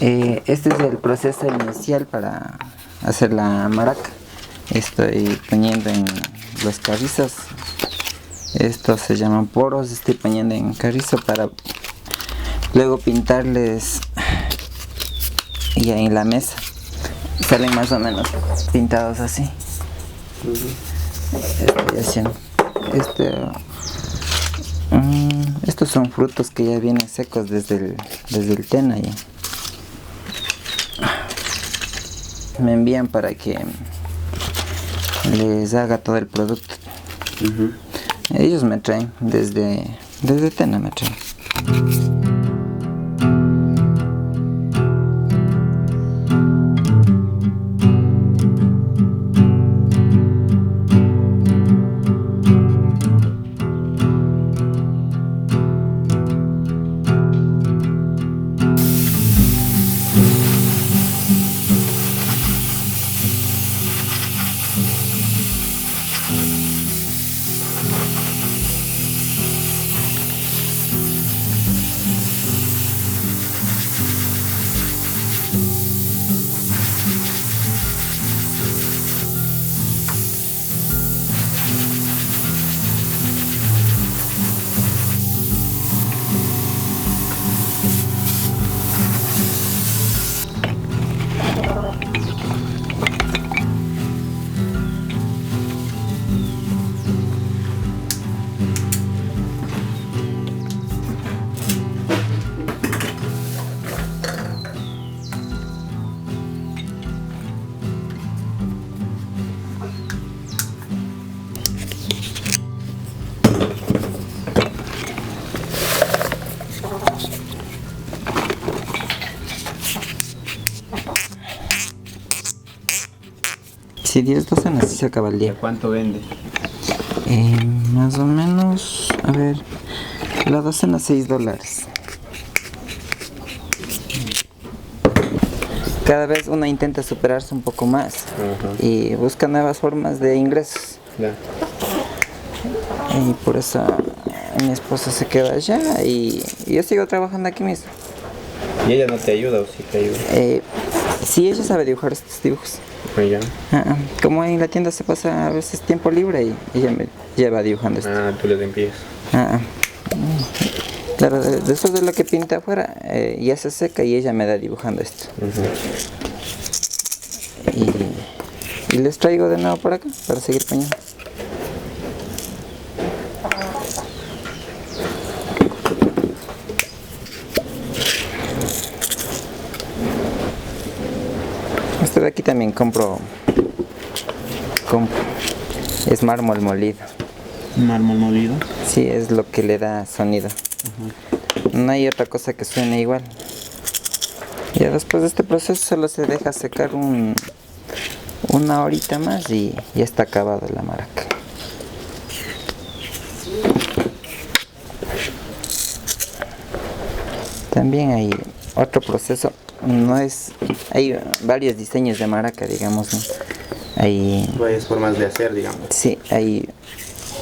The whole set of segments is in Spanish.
Este es el proceso inicial para hacer la maraca. Estoy poniendo en los carrizos. Estos se llaman poros. Estoy poniendo en carrizo para luego pintarles ya en la mesa. Salen más o menos pintados así. Estoy haciendo. Estos son frutos que ya vienen secos desde el Tena. Ya. Me envían para que les haga todo el producto. Ellos me traen desde Tena me traen. Si 10 docenas sí se acaba el día. ¿Cuánto vende? Más o menos, a ver, la docena $6. Cada vez uno intenta superarse un poco más y busca nuevas formas de ingresos. Y por eso mi esposa se queda allá y yo sigo trabajando aquí mismo. ¿Y ella no te ayuda o sí te ayuda? Sí, ella sabe dibujar estos dibujos. Ya. Como en la tienda se pasa a veces tiempo libre y ella me lleva dibujando esto. Tú les empiezas. Claro, después de lo que pinta afuera, ya se seca y ella me da dibujando esto. Y les traigo de nuevo por acá para seguir poniendo. Este de aquí también compro. Es mármol molido. ¿Mármol molido? Sí, es lo que le da sonido. No hay otra cosa que suene igual. Ya después de este proceso solo se deja secar una horita más y ya está acabado la maraca. También hay otro proceso. Hay varios diseños de maraca, digamos, ¿no? Hay varias formas de hacer, digamos. Sí,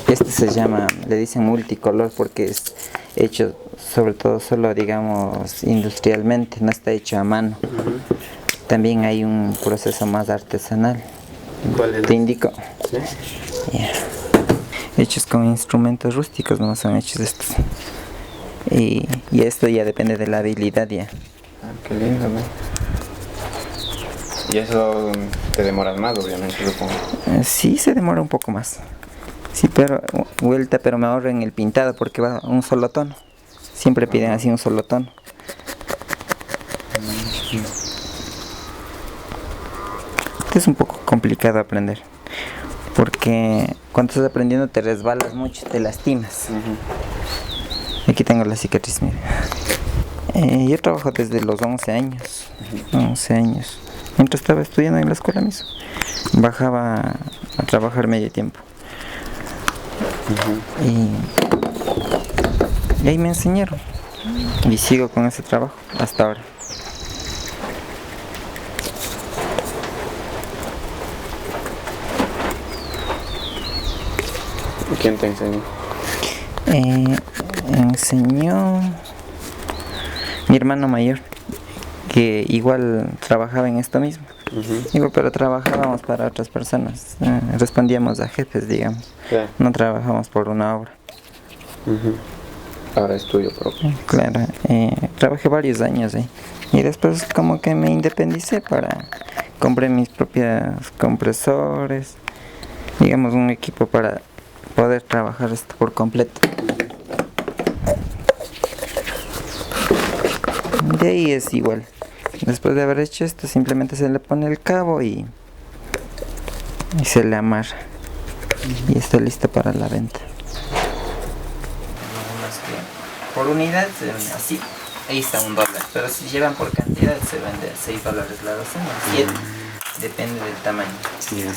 este se llama, le dicen multicolor porque es hecho sobre todo solo, digamos, industrialmente, no está hecho a mano. También hay un proceso más artesanal. ¿Cuál es? Te indico. ¿Sí? Yeah. Hechos con instrumentos rústicos, no son hechos estos. Y esto ya depende de la habilidad ya. Qué lindo, ¿no? Y eso te demoras más, obviamente, supongo. Sí, se demora un poco más. Sí, pero me ahorro en el pintado porque va un solo tono. Siempre piden así un solo tono. Es un poco complicado aprender. Porque cuando estás aprendiendo te resbalas mucho, te lastimas. Aquí tengo la cicatriz, mira. Yo trabajo desde los 11 años. 11 años. Mientras estaba estudiando en la escuela mismo. Bajaba a trabajar medio tiempo. Y ahí me enseñaron. Y sigo con ese trabajo hasta ahora. ¿Quién te enseñó? Enseñó mi hermano mayor. que igual trabajaba en esto mismo. Igual, pero trabajábamos para otras personas, respondíamos a jefes, digamos. Claro. No trabajábamos por una obra. Ahora es tuyo propio. Claro, trabajé varios años ahí. Y después como que me independicé compré mis propios compresores, digamos un equipo para poder trabajar esto por completo. De ahí es igual. Después de haber hecho esto, simplemente se le pone el cabo y se le amarra. Y está listo para la venta. Por unidad se vende así. Ahí está $1. Pero si llevan por cantidad se vende a $6 la docena, 7. Depende del tamaño. Yeah.